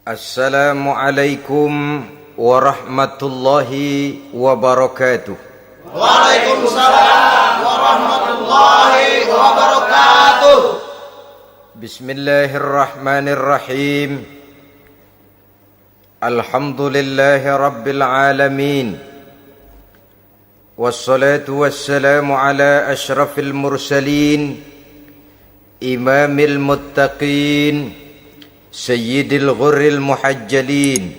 Assalamualaikum warahmatullahi wabarakatuh. Waalaikumsalam warahmatullahi wabarakatuh. Bismillahirrahmanirrahim. Alhamdulillahi rabbil alamin. Wassalatu wassalamu ala ashrafil mursalin, imamil muttaqin, sayyidil ghurril muhajjalin,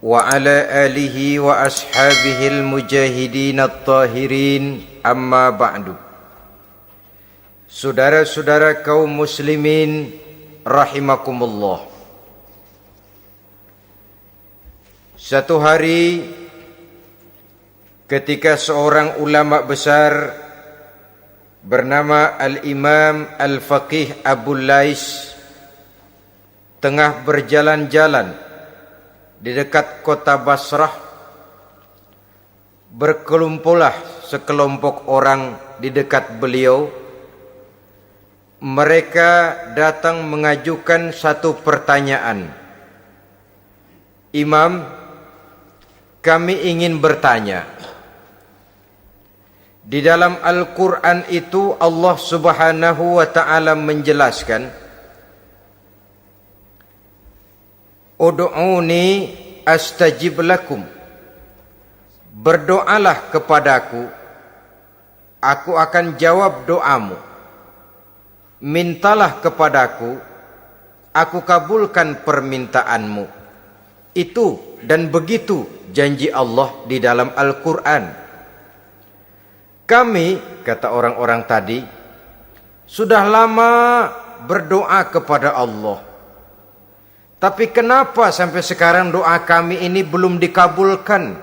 wa ala alihi wa ashabihil mujahidin at-tahirin, amma ba'du. Saudara-saudara kaum muslimin rahimakumullah. Satu hari ketika seorang ulama besar bernama Al-Imam Al-Faqih Abu Lais tengah berjalan-jalan di dekat kota Basrah, berkelumpulah sekelompok orang di dekat beliau. Mereka datang mengajukan satu pertanyaan. Imam, kami ingin bertanya. Di dalam Al-Quran itu Allah Subhanahu wa ta'ala menjelaskan, Ud'uni astajib lakum. Berdoalah kepadaku, aku akan jawab doamu. Mintalah kepadaku, aku kabulkan permintaanmu. Itu dan begitu janji Allah di dalam Al-Quran. Kami, kata orang-orang tadi, sudah lama berdoa kepada Allah. Tapi kenapa sampai sekarang doa kami ini belum dikabulkan?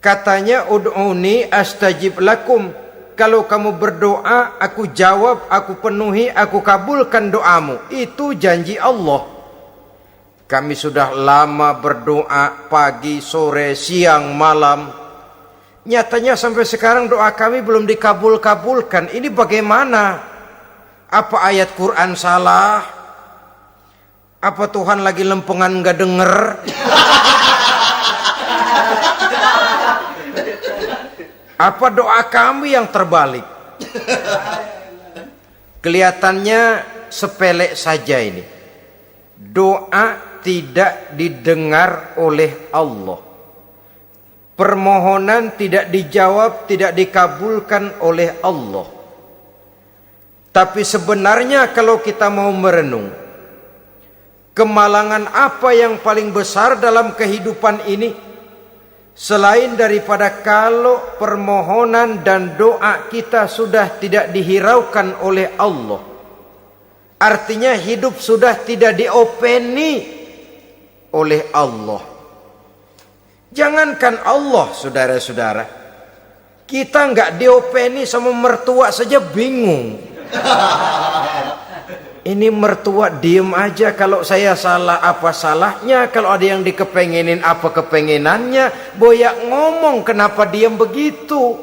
Katanya, ud'uni astajib lakum. Kalau kamu berdoa, aku jawab, aku penuhi, aku kabulkan doamu. Itu janji Allah. Kami sudah lama berdoa pagi, sore, siang, malam. Nyatanya sampai sekarang doa kami belum dikabulkan. Ini bagaimana? Apa ayat Quran salah? Apa Tuhan lagi lempengan gak denger? Apa doa kami yang terbalik? Kelihatannya sepele saja ini. Doa tidak didengar oleh Allah. Permohonan tidak dijawab, tidak dikabulkan oleh Allah. Tapi sebenarnya kalau kita mau merenung, kemalangan apa yang paling besar dalam kehidupan ini selain daripada kalau permohonan dan doa kita sudah tidak dihiraukan oleh Allah? Artinya hidup sudah tidak diopeni oleh Allah. Jangankan Allah, saudara-saudara, kita nggak diopeni sama mertua saja bingung. Ini mertua diem aja, kalau saya salah apa salahnya, kalau ada yang dikepengenin apa kepengenannya, boyak ngomong kenapa diem begitu.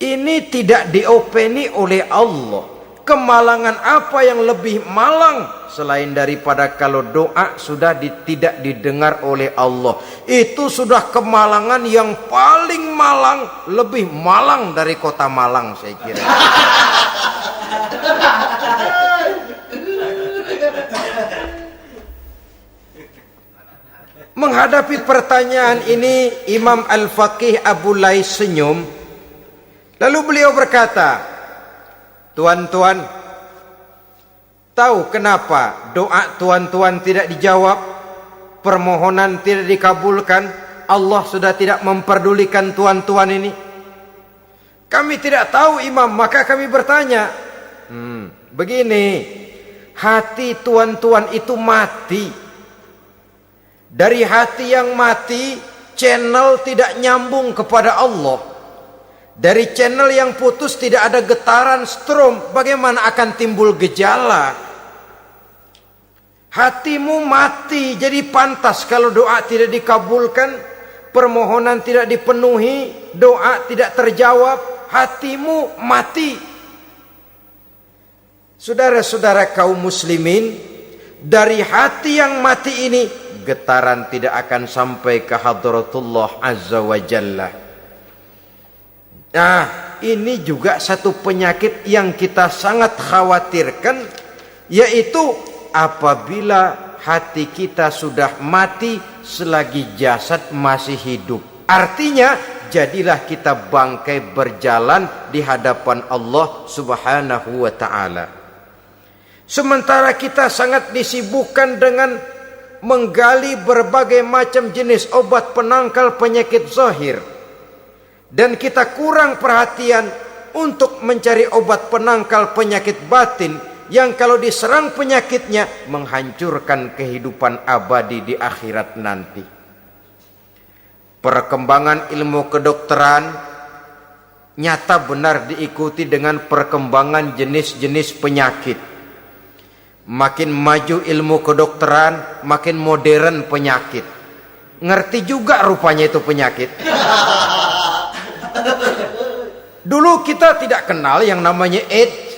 Ini tidak diopeni oleh Allah. Kemalangan apa yang lebih malang selain daripada kalau doa sudah tidak didengar oleh Allah. Itu sudah kemalangan yang paling malang, lebih malang dari kota Malang saya kira. Menghadapi pertanyaan ini, Imam Al-Faqih Abu Lais senyum. Lalu beliau berkata, tuan-tuan, tahu kenapa doa tuan-tuan tidak dijawab, permohonan tidak dikabulkan? Allah sudah tidak memperdulikan tuan-tuan ini. Kami tidak tahu, Imam, maka kami bertanya. Begini, hati tuan-tuan itu mati. Dari hati yang mati, channel tidak nyambung kepada Allah. Dari channel yang putus tidak ada getaran strom, bagaimana akan timbul gejala? Hatimu mati, jadi pantas kalau doa tidak dikabulkan, permohonan tidak dipenuhi, doa tidak terjawab, hatimu mati. Saudara-saudara kaum muslimin, dari hati yang mati ini, getaran tidak akan sampai ke hadratullah azza wa jalla. Nah, ini juga satu penyakit yang kita sangat khawatirkan, yaitu apabila hati kita sudah mati selagi jasad masih hidup. Artinya, jadilah kita bangkai berjalan di hadapan Allah Subhanahu wa ta'ala. Sementara kita sangat disibukkan dengan menggali berbagai macam jenis obat penangkal penyakit zahir, dan kita kurang perhatian untuk mencari obat penangkal penyakit batin yang kalau diserang penyakitnya menghancurkan kehidupan abadi di akhirat nanti. Perkembangan ilmu kedokteran nyata benar diikuti dengan perkembangan jenis-jenis penyakit. Makin maju ilmu kedokteran, makin modern penyakit. Ngerti juga rupanya itu penyakit. Dulu kita tidak kenal yang namanya AIDS.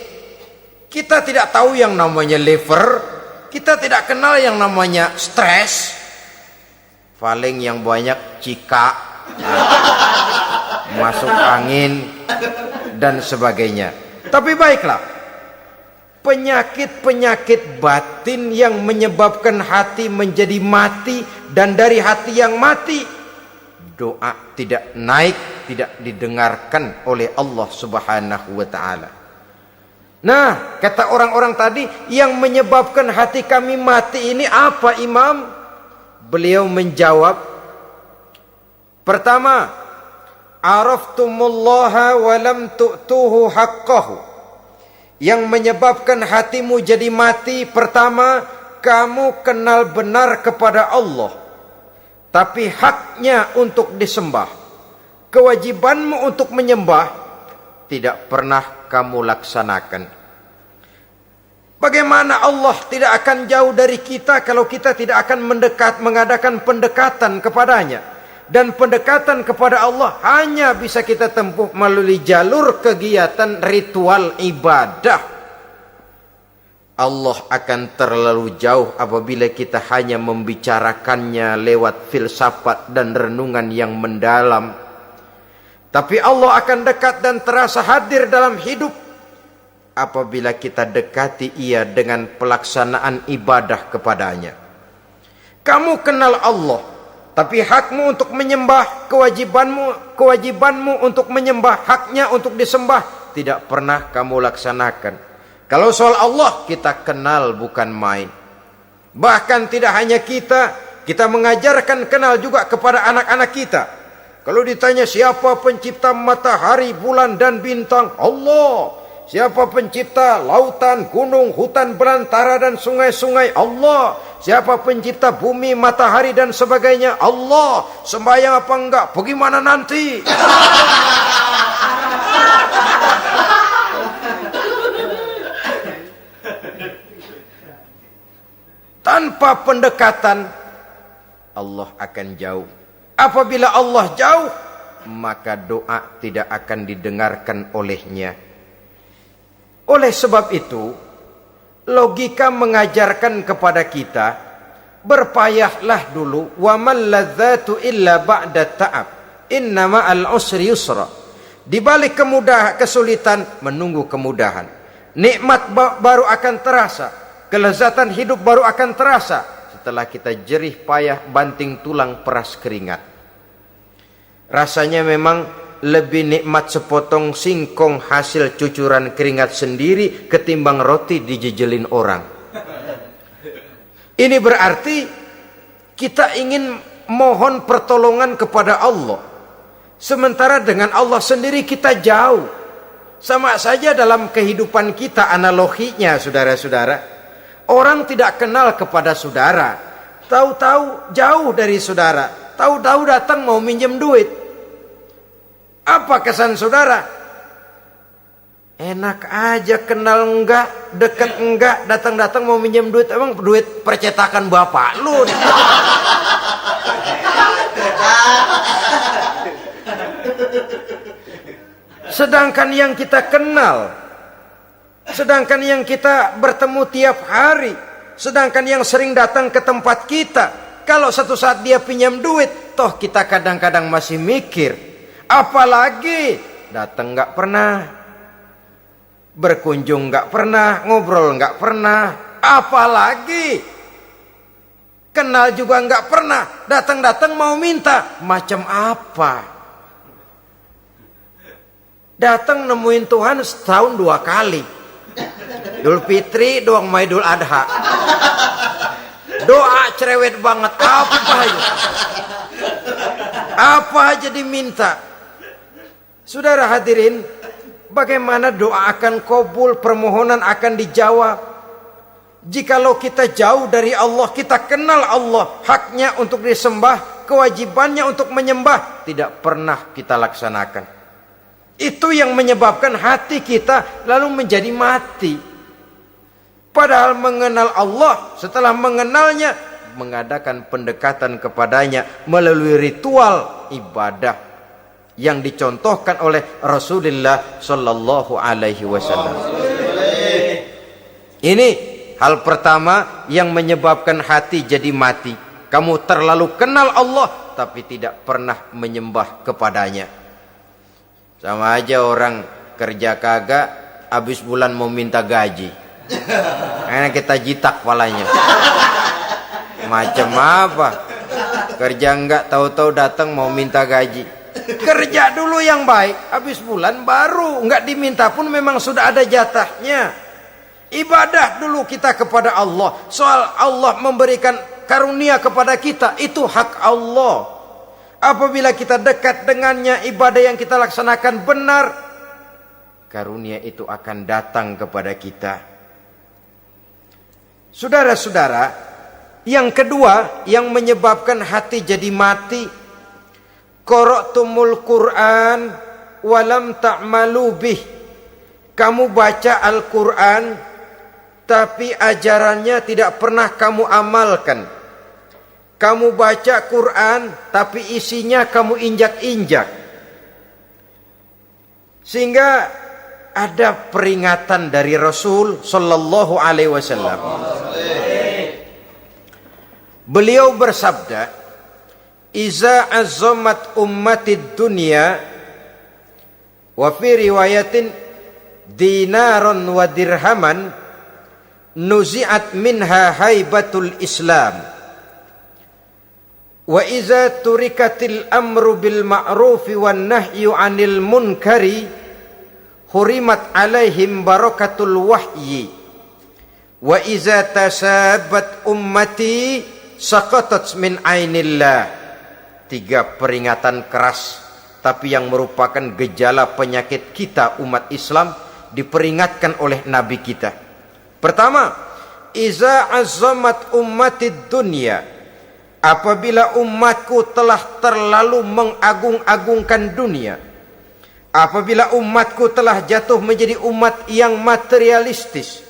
Kita tidak tahu yang namanya liver. Kita tidak kenal yang namanya stres. Paling yang banyak cika, masuk angin, dan sebagainya. Tapi baiklah, penyakit-penyakit batin yang menyebabkan hati menjadi mati, dan dari hati yang mati, doa tidak naik, tidak didengarkan oleh Allah Subhanahu wa ta'ala. Nah, kata orang-orang tadi, yang menyebabkan hati kami mati ini apa, Imam? Beliau menjawab, pertama, araftumullaha wa lam tu'tuhu haqqahu. Yang menyebabkan hatimu jadi mati, pertama, kamu kenal benar kepada Allah, tapi haknya untuk disembah, kewajibanmu untuk menyembah, tidak pernah kamu laksanakan. Bagaimana Allah tidak akan jauh dari kita kalau kita tidak akan mengadakan pendekatan kepadanya. Dan pendekatan kepada Allah hanya bisa kita tempuh melalui jalur kegiatan ritual ibadah. Allah akan terlalu jauh apabila kita hanya membicarakannya lewat filsafat dan renungan yang mendalam. Tapi Allah akan dekat dan terasa hadir dalam hidup apabila kita dekati ia dengan pelaksanaan ibadah kepadanya. Kamu kenal Allah, tapi hakmu untuk menyembah, kewajibanmu untuk menyembah, haknya untuk disembah, tidak pernah kamu laksanakan. Kalau soal Allah kita kenal bukan main. Bahkan tidak hanya kita mengajarkan kenal juga kepada anak-anak kita. Kalau ditanya siapa pencipta matahari, bulan dan bintang? Allah. Siapa pencipta lautan, gunung, hutan belantara dan sungai-sungai? Allah. Siapa pencipta bumi, matahari dan sebagainya? Allah. Sembahyang apa enggak? Bagaimana nanti? Tanpa pendekatan, Allah akan jauh. Apabila Allah jauh, maka doa tidak akan didengarkan olehnya. Oleh sebab itu, logika mengajarkan kepada kita, berpayahlah dulu, wa man ladzatu illa ba'da ta'ab, innama al-usri yusra. Di balik kesulitan menunggu kemudahan. Nikmat baru akan terasa, kelezatan hidup baru akan terasa setelah kita jerih payah banting tulang peras keringat. Rasanya memang lebih nikmat sepotong singkong hasil cucuran keringat sendiri ketimbang roti dijejelin orang. Ini berarti kita ingin mohon pertolongan kepada Allah, sementara dengan Allah sendiri kita jauh. Sama saja dalam kehidupan kita analoginya, saudara-saudara. Orang tidak kenal kepada saudara, tahu-tahu jauh dari saudara, tahu-tahu datang mau minjem duit. Apa kesan saudara? Enak aja, kenal enggak, dekat enggak, datang-datang mau minjem duit. Emang duit percetakan bapak lu? Sedangkan yang kita kenal, sedangkan yang kita bertemu tiap hari, Sedangkan yang sering datang ke tempat kita, kalau satu saat dia pinjam duit, toh kita kadang-kadang masih mikir. Apalagi datang nggak pernah, berkunjung nggak pernah, ngobrol nggak pernah, apalagi kenal juga nggak pernah, datang-datang mau minta. Macam apa? Datang nemuin Tuhan setahun 2 kali, Idul Fitri doang sama Idul Adha. Doa cerewet banget, apa aja diminta. Saudara hadirin, bagaimana doa akan kabul, permohonan akan dijawab? Jikalau kita jauh dari Allah, kita kenal Allah, haknya untuk disembah, kewajibannya untuk menyembah, tidak pernah kita laksanakan. Itu yang menyebabkan hati kita lalu menjadi mati. Padahal mengenal Allah, setelah mengenalnya, mengadakan pendekatan kepadanya melalui ritual ibadah yang dicontohkan oleh Rasulullah Sallallahu Alaihi Wasallam. Ini hal pertama yang menyebabkan hati jadi mati. Kamu terlalu kenal Allah tapi tidak pernah menyembah kepadanya. Sama aja orang kerja kagak, habis bulan mau minta gaji. Karena kita jitak kepalanya. Macam apa? Kerja enggak, tahu-tahu datang mau minta gaji. Kerja dulu yang baik, habis bulan baru enggak diminta pun memang sudah ada jatahnya. Ibadah dulu kita kepada Allah. Soal Allah memberikan karunia kepada kita, itu hak Allah. Apabila kita dekat dengannya, ibadah yang kita laksanakan benar, karunia itu akan datang kepada kita. Saudara-saudara, yang kedua yang menyebabkan hati jadi mati, qara'tumul Qur'an walam ta'malu bih. Kamu baca Al-Quran tapi ajarannya tidak pernah kamu amalkan. Kamu baca Quran tapi isinya kamu injak-injak. Sehingga ada peringatan dari Rasul Sallallahu Alaihi Wasallam. Beliau bersabda, "Iza azzamat ummatid dunya wa fi riwayatin dinaron wa dirhaman nuzi'at minha haibatul Islam. Wa iza turikatil amru bil ma'rufi wan nahyu 'anil munkari hurimat 'alaihim barakatul wahyi. Wa iza tasabat ummati saqatat min 'ainillah." 3 peringatan keras tapi yang merupakan gejala penyakit kita umat Islam diperingatkan oleh Nabi kita. Pertama, iza azzamat ummatid dunya. Apabila umatku telah terlalu mengagung-agungkan dunia, apabila umatku telah jatuh menjadi umat yang materialistis,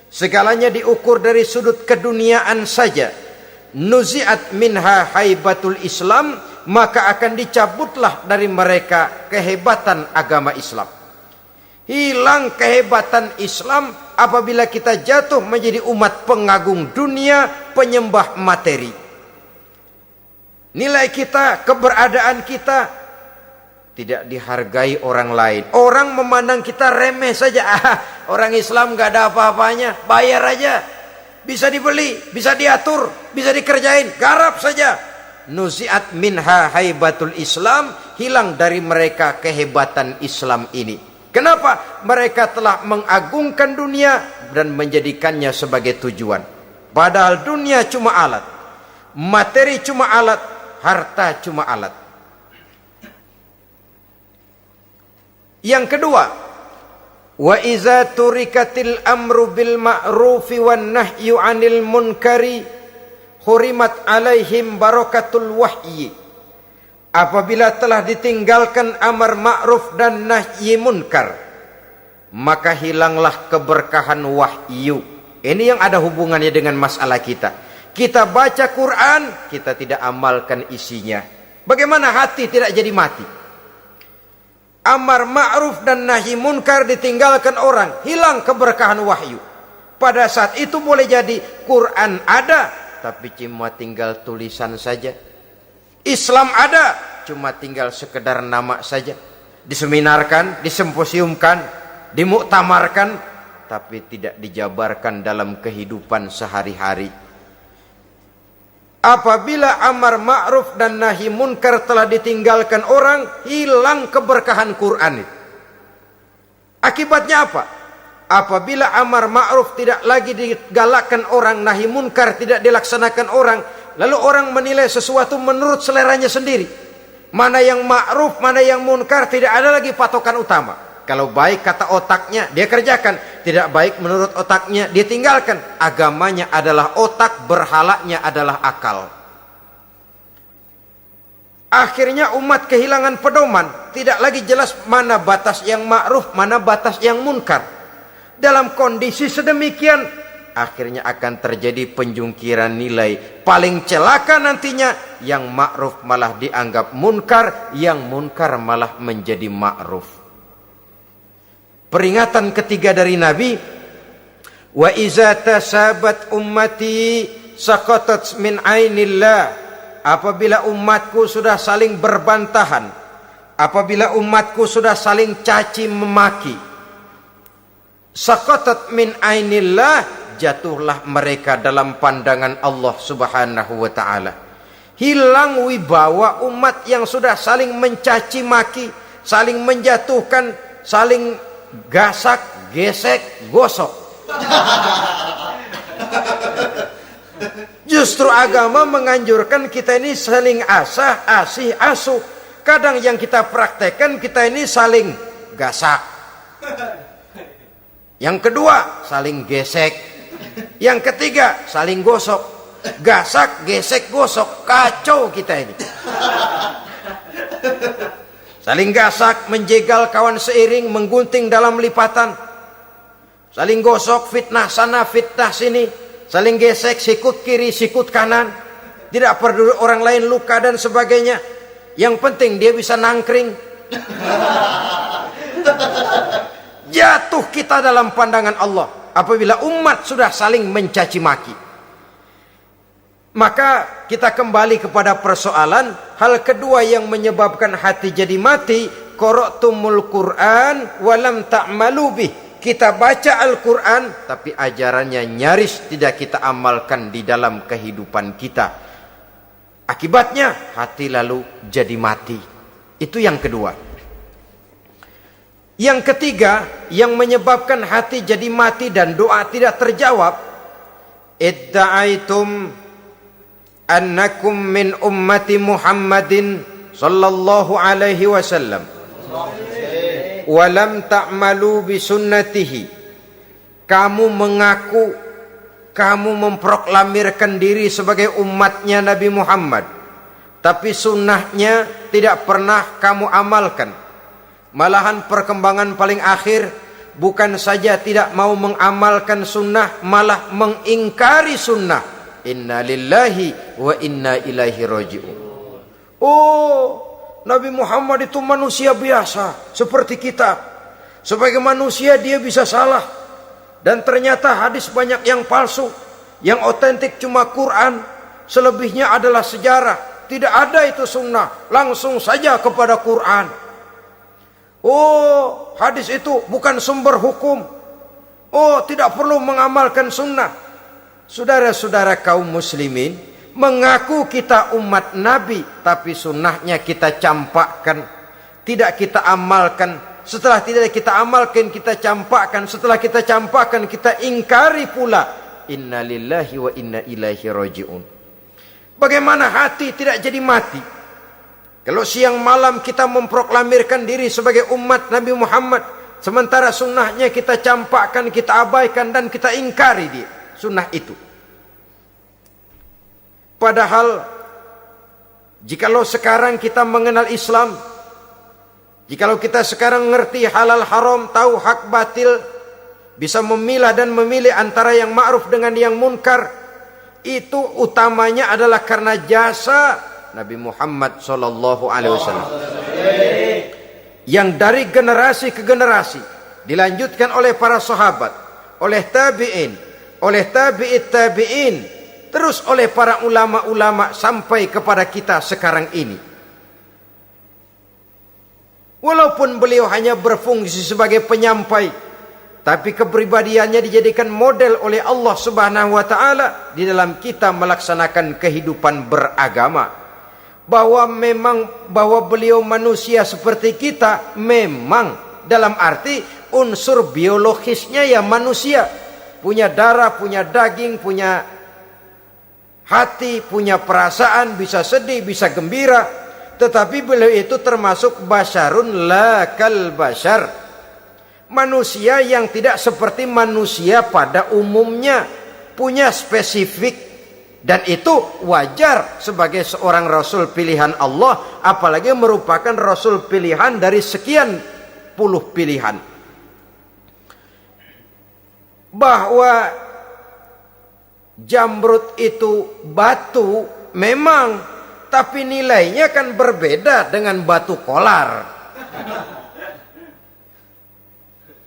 segalanya diukur dari sudut keduniaan saja, nuzi'at minha haibatul Islam, maka akan dicabutlah dari mereka kehebatan agama Islam. Hilang kehebatan Islam apabila kita jatuh menjadi umat pengagung dunia, penyembah materi. Nilai kita, keberadaan kita tidak dihargai orang lain. Orang memandang kita remeh saja. Orang Islam gak ada apa-apanya, bayar aja. Bisa dibeli, bisa diatur, bisa dikerjain, garap saja. Nuzi'at minha haibatul Islam, hilang dari mereka kehebatan Islam ini. Kenapa? Mereka telah mengagungkan dunia dan menjadikannya sebagai tujuan. Padahal dunia cuma alat, materi cuma alat, harta cuma alat. Yang kedua, wa iza turikatil amru bil ma'rufi wan nahyu 'anil munkari hurimat 'alaihim barakatul wahyi. Apabila telah ditinggalkan amar ma'ruf dan nahyi munkar, maka hilanglah keberkahan wahyu. Ini yang ada hubungannya dengan masalah kita. Kita baca Quran, kita tidak amalkan isinya. Bagaimana hati tidak jadi mati? Amar ma'ruf dan nahi munkar ditinggalkan orang, hilang keberkahan wahyu. Pada saat itu boleh jadi Quran ada, tapi cuma tinggal tulisan saja. Islam ada, cuma tinggal sekedar nama saja. Diseminarkan, disimposiumkan, dimuktamarkan, tapi tidak dijabarkan dalam kehidupan sehari-hari. Apabila amar ma'ruf dan nahi munkar telah ditinggalkan orang, hilang keberkahan Quran itu. Akibatnya apa? Apabila amar ma'ruf tidak lagi digalakkan orang, nahi munkar tidak dilaksanakan orang, lalu orang menilai sesuatu menurut seleranya sendiri. Mana yang ma'ruf, mana yang munkar, tidak ada lagi patokan utama. Kalau baik kata otaknya, dia kerjakan. Tidak baik menurut otaknya, dia tinggalkan. Agamanya adalah otak, berhalanya adalah akal. Akhirnya umat kehilangan pedoman. Tidak lagi jelas mana batas yang ma'ruf, mana batas yang munkar. Dalam kondisi sedemikian, akhirnya akan terjadi penjungkiran nilai. Paling celaka nantinya, yang ma'ruf malah dianggap munkar, yang munkar malah menjadi ma'ruf. Peringatan ketiga dari Nabi, wa iza tasabat ummati saqatat min ainillah. Apabila umatku sudah saling berbantahan, apabila umatku sudah saling caci memaki, saqatat min ainillah, jatuhlah mereka dalam pandangan Allah Subhanahu wa ta'ala. Hilang wibawa umat yang sudah saling mencaci maki, saling menjatuhkan, saling gasak, gesek, gosok. Justru agama menganjurkan kita ini saling asah, asih, asuh. Kadang yang kita praktekkan, kita ini saling gasak. Yang kedua, saling gesek. Yang ketiga, saling gosok. Gasak, gesek, gosok. Kacau kita ini. Saling gasak, menjegal kawan seiring, menggunting dalam lipatan. Saling gosok, fitnah sana, fitnah sini. Saling gesek, sikut kiri, sikut kanan. Tidak peduli orang lain luka dan sebagainya. Yang penting dia bisa nangkring. Jatuh kita dalam pandangan Allah apabila umat sudah saling mencaci maki. Maka kita kembali kepada persoalan hal kedua yang menyebabkan hati jadi mati, qara'tumul Qur'an walam ta'malu bih. Kita baca Al-Qur'an tapi ajarannya nyaris tidak kita amalkan di dalam kehidupan kita. Akibatnya hati lalu jadi mati. Itu yang kedua. Yang ketiga yang menyebabkan hati jadi mati dan doa tidak terjawab, idda'aitum annakum min ummati Muhammadin sallallahu alaihi wasallam walam ta'malu bi sunnatihi. Kamu mengaku, kamu memproklamirkan diri sebagai umatnya Nabi Muhammad, tapi sunnahnya tidak pernah kamu amalkan. Malahan perkembangan paling akhir, bukan saja tidak mau mengamalkan sunnah, malah mengingkari sunnah. Inna lillahi wa inna ilaihi raji'un. Oh, Nabi Muhammad itu manusia biasa seperti kita. Sebagai manusia dia bisa salah. Dan ternyata hadis banyak yang palsu. Yang otentik cuma Quran. Selebihnya adalah sejarah. Tidak ada itu sunnah. Langsung saja kepada Quran. Oh, hadis itu bukan sumber hukum. Oh, tidak perlu mengamalkan sunnah. Saudara-saudara kaum muslimin, mengaku kita umat Nabi, tapi sunnahnya kita campakkan, tidak kita amalkan. Setelah tidak kita amalkan, kita campakkan. Setelah kita campakkan, kita ingkari pula. Inna lillahi wa inna ilaihi raji'un. Bagaimana hati tidak jadi mati? Kalau siang malam kita memproklamirkan diri sebagai umat Nabi Muhammad, sementara sunnahnya kita campakkan, kita abaikan, dan kita ingkari dia sunnah itu. Padahal jikalau sekarang kita mengenal Islam, jikalau kita sekarang ngerti halal haram, tahu hak batil, bisa memilah dan memilih antara yang ma'ruf dengan yang munkar, itu utamanya adalah karena jasa Nabi Muhammad sallallahu alaihi wasallam. Yang dari generasi ke generasi dilanjutkan oleh para sahabat, oleh tabi'in, oleh tabi'it tabi'in, terus oleh para ulama-ulama sampai kepada kita sekarang ini. Walaupun beliau hanya berfungsi sebagai penyampai, tapi kepribadiannya dijadikan model oleh Allah Subhanahu wa taala di dalam kita melaksanakan kehidupan beragama. Bahwa beliau manusia seperti kita, memang dalam arti unsur biologisnya ya manusia, punya darah, punya daging, punya hati, punya perasaan, bisa sedih, bisa gembira. Tetapi beliau itu termasuk basyarun la kal basyar, manusia yang tidak seperti manusia pada umumnya, punya spesifik, dan itu wajar sebagai seorang rasul pilihan Allah, apalagi merupakan rasul pilihan dari sekian puluh pilihan. Bahwa jamrud itu batu memang, tapi nilainya kan berbeda dengan batu kolar.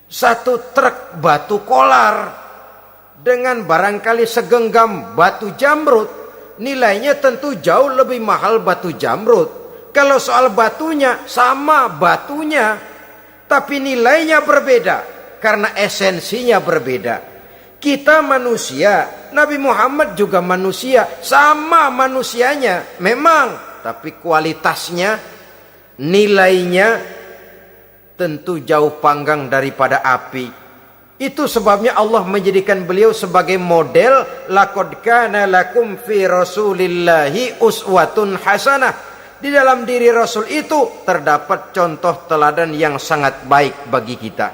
Satu truk batu kolar dengan barangkali segenggam batu jamrud, nilainya tentu jauh lebih mahal batu jamrud. Kalau soal batunya, sama batunya, tapi nilainya berbeda karena esensinya berbeda. Kita manusia, Nabi Muhammad juga manusia, sama manusianya memang, tapi kualitasnya, nilainya tentu jauh panggang daripada api. Itu sebabnya Allah menjadikan beliau sebagai model. Laqad kana lakum fi rasulillahi uswatun hasanah. Di dalam diri Rasul itu terdapat contoh teladan yang sangat baik bagi kita.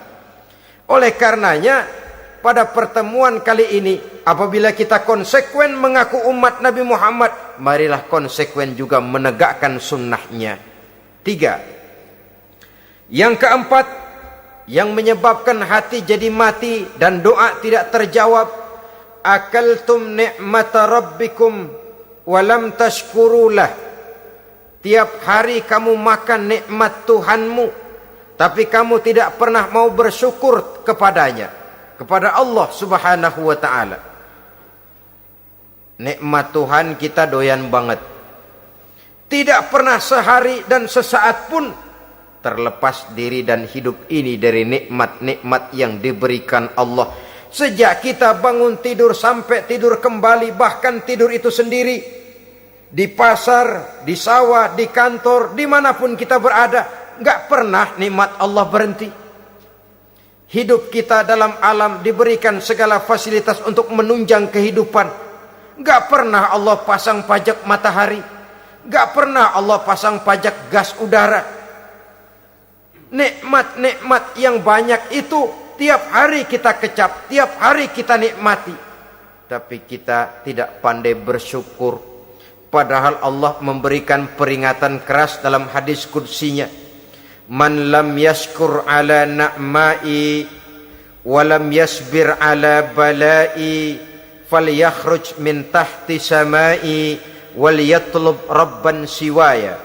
Oleh karenanya, pada pertemuan kali ini, apabila kita konsekuen mengaku umat Nabi Muhammad, marilah konsekuen juga menegakkan sunnahnya. 3. Yang keempat, yang menyebabkan hati jadi mati dan doa tidak terjawab, akaltum ni'mata rabbikum walam tashkurulah. Tiap hari kamu makan nikmat Tuhanmu, tapi kamu tidak pernah mau bersyukur kepadanya, kepada Allah Subhanahu wa ta'ala. Nikmat Tuhan kita doyan banget. Tidak pernah sehari dan sesaat pun terlepas diri dan hidup ini dari nikmat-nikmat yang diberikan Allah. Sejak kita bangun tidur sampai tidur kembali, bahkan tidur itu sendiri, di pasar, di sawah, di kantor, dimanapun kita berada, gak pernah nikmat Allah berhenti. Hidup kita dalam alam diberikan segala fasilitas untuk menunjang kehidupan. Gak pernah Allah pasang pajak matahari, gak pernah Allah pasang pajak gas udara. Nikmat-nikmat yang banyak itu tiap hari kita kecap, tiap hari kita nikmati, tapi kita tidak pandai bersyukur. Padahal Allah memberikan peringatan keras dalam hadis qudsinya, man lam yashkur ala na'mai wa lam yasbir ala balai falyakhruj min tahti samai wal yatlub rabban siwaya.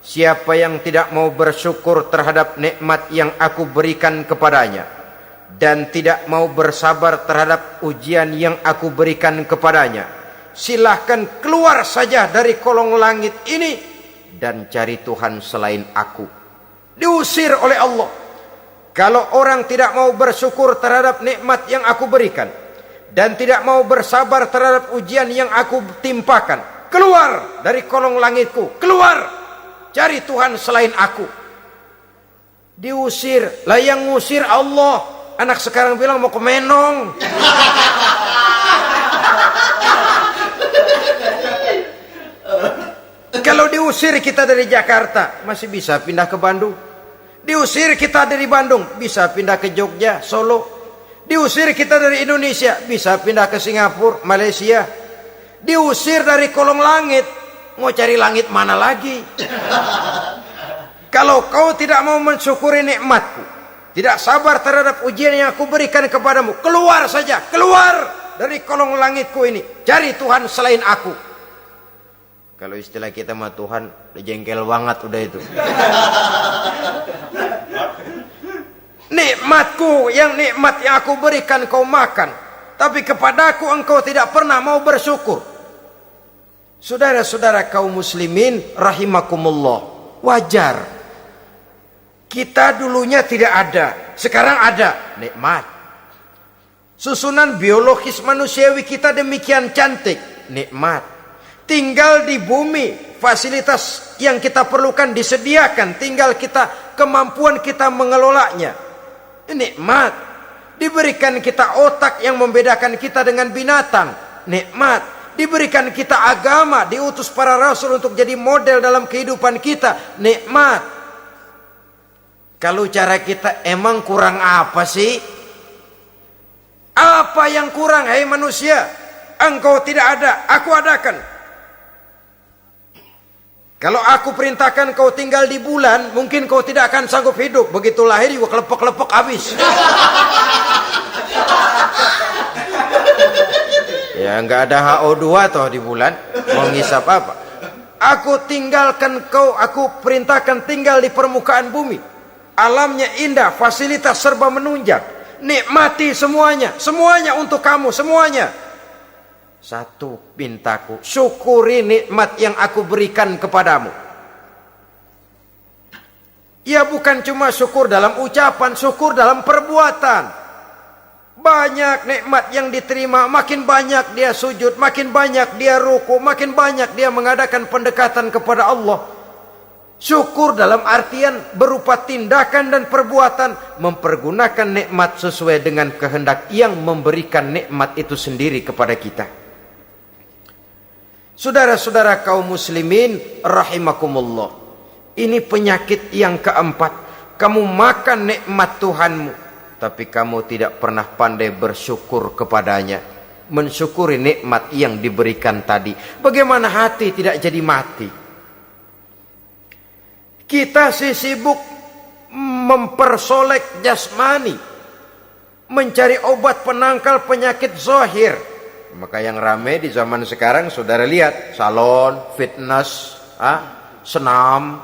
Siapa yang tidak mau bersyukur terhadap nikmat yang aku berikan kepadanya dan tidak mau bersabar terhadap ujian yang aku berikan kepadanya, silahkan keluar saja dari kolong langit ini dan cari Tuhan selain aku. Diusir oleh Allah. Kalau orang tidak mau bersyukur terhadap nikmat yang aku berikan dan tidak mau bersabar terhadap ujian yang aku timpakan, keluar dari kolong langitku, keluar, cari Tuhan selain aku. Diusir. Lah yang ngusir Allah. Anak sekarang bilang mau ke Menong. Kalau diusir kita dari Jakarta, masih bisa pindah ke Bandung. Diusir kita dari Bandung, bisa pindah ke Jogja, Solo. Diusir kita dari Indonesia, bisa pindah ke Singapura, Malaysia. Diusir dari kolong langit, mau cari langit mana lagi? Kalau kau tidak mau mensyukuri nikmatku, tidak sabar terhadap ujian yang aku berikan kepadamu, keluar saja, keluar dari kolong langitku ini, cari Tuhan selain aku. Kalau istilah kita mah Tuhan udah jengkel banget udah itu. Nikmatku, yang nikmat yang aku berikan kau makan, tapi kepadaku engkau tidak pernah mau bersyukur. Saudara-saudara kaum muslimin rahimakumullah, wajar. Kita dulunya tidak ada, sekarang ada, nikmat. Susunan biologis manusiawi kita demikian cantik, nikmat. Tinggal di bumi, fasilitas yang kita perlukan disediakan, tinggal kemampuan kita mengelolanya, nikmat. Diberikan kita otak yang membedakan kita dengan binatang, nikmat. Diberikan kita agama, diutus para rasul untuk jadi model dalam kehidupan kita, nikmat. Kalau cara kita emang kurang apa sih? Apa yang kurang, hai manusia? Engkau tidak ada, aku adakan. Kalau aku perintahkan kau tinggal di bulan, mungkin kau tidak akan sanggup hidup. Begitu lahir juga kelepek-kelepek habis. Ya nggak ada HO2 toh di bulan, mau ngisap apa? Aku tinggalkan kau, aku perintahkan tinggal di permukaan bumi. Alamnya indah, fasilitas serba menunjang. Nikmati semuanya, semuanya untuk kamu, semuanya. Satu pintaku, syukuri nikmat yang aku berikan kepadamu. Ya bukan cuma syukur dalam ucapan, syukur dalam perbuatan. Banyak nikmat yang diterima, makin banyak dia sujud, makin banyak dia ruku, makin banyak dia mengadakan pendekatan kepada Allah. Syukur dalam artian berupa tindakan dan perbuatan, mempergunakan nikmat sesuai dengan kehendak yang memberikan nikmat itu sendiri kepada kita. Saudara-saudara kaum muslimin rahimakumullah, ini penyakit yang keempat. Kamu makan nikmat Tuhanmu, tapi kamu tidak pernah pandai bersyukur kepadanya, mensyukuri nikmat yang diberikan tadi. Bagaimana hati tidak jadi mati? Kita sibuk mempersolek jasmani, mencari obat penangkal penyakit zahir. Maka yang ramai di zaman sekarang saudara lihat, salon, fitness, senam,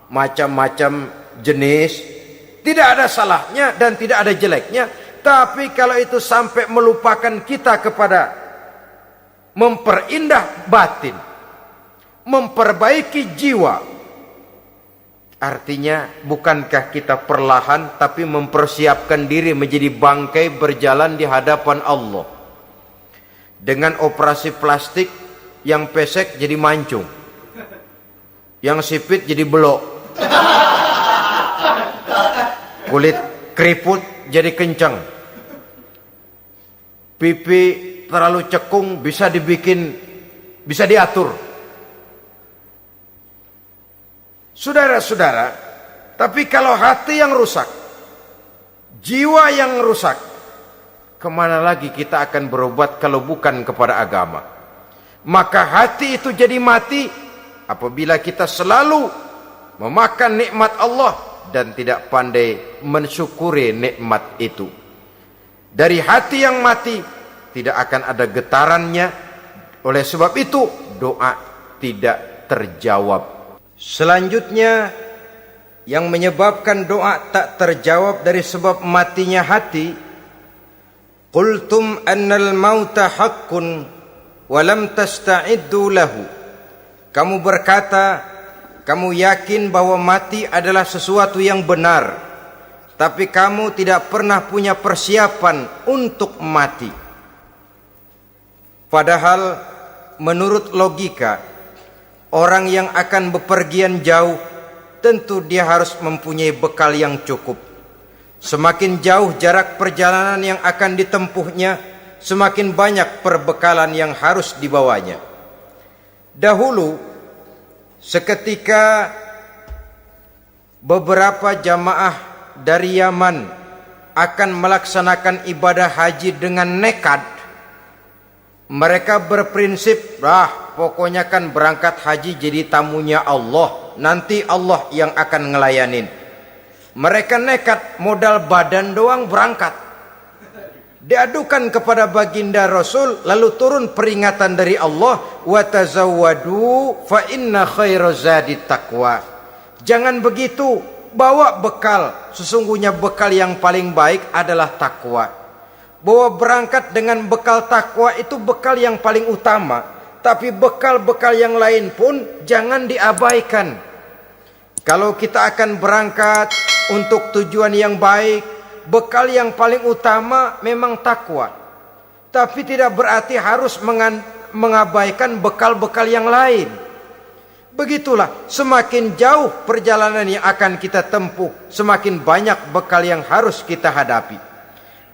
macam-macam jenis. Tidak ada salahnya dan tidak ada jeleknya. Tapi kalau itu sampai melupakan kita kepada memperindah batin, memperbaiki jiwa, artinya bukankah kita perlahan tapi mempersiapkan diri menjadi bangkai berjalan di hadapan Allah. Dengan operasi plastik, yang pesek jadi mancung, yang sipit jadi belok, kulit keriput jadi kencang, pipi terlalu cekung bisa diatur. Saudara-saudara, tapi kalau hati yang rusak, jiwa yang rusak, kemana lagi kita akan berobat kalau bukan kepada agama? Maka hati itu jadi mati apabila kita selalu memakan nikmat Allah dan tidak pandai mensyukuri nikmat itu. Dari hati yang mati tidak akan ada getarannya. Oleh sebab itu doa tidak terjawab. Selanjutnya yang menyebabkan doa tak terjawab dari sebab matinya hati, qultum annal mauta haqqun wa lam tasta'iddu lahu. Kamu berkata, kamu yakin bahwa mati adalah sesuatu yang benar, tapi kamu tidak pernah punya persiapan untuk mati. Padahal menurut logika, orang yang akan bepergian jauh tentu dia harus mempunyai bekal yang cukup. Semakin jauh jarak perjalanan yang akan ditempuhnya, semakin banyak perbekalan yang harus dibawanya. Dahulu, seketika beberapa jamaah dari Yaman akan melaksanakan ibadah haji dengan nekat, mereka berprinsip, pokoknya kan berangkat haji jadi tamunya Allah, nanti Allah yang akan ngelayanin. Mereka nekat, modal badan doang berangkat. Diadukan kepada baginda Rasul, lalu turun peringatan dari Allah, wa tazawwadu fa inna khairaz zadi taqwa. Jangan begitu, bawa bekal, sesungguhnya bekal yang paling baik adalah takwa. bahwa berangkat dengan bekal takwa itu bekal yang paling utama, tapi bekal-bekal yang lain pun jangan diabaikan. Kalau kita akan berangkat untuk tujuan yang baik, bekal yang paling utama memang takwa, tapi tidak berarti harus mengabaikan bekal-bekal yang lain. Begitulah, semakin jauh perjalanan yang akan kita tempuh, semakin banyak bekal yang harus kita hadapi.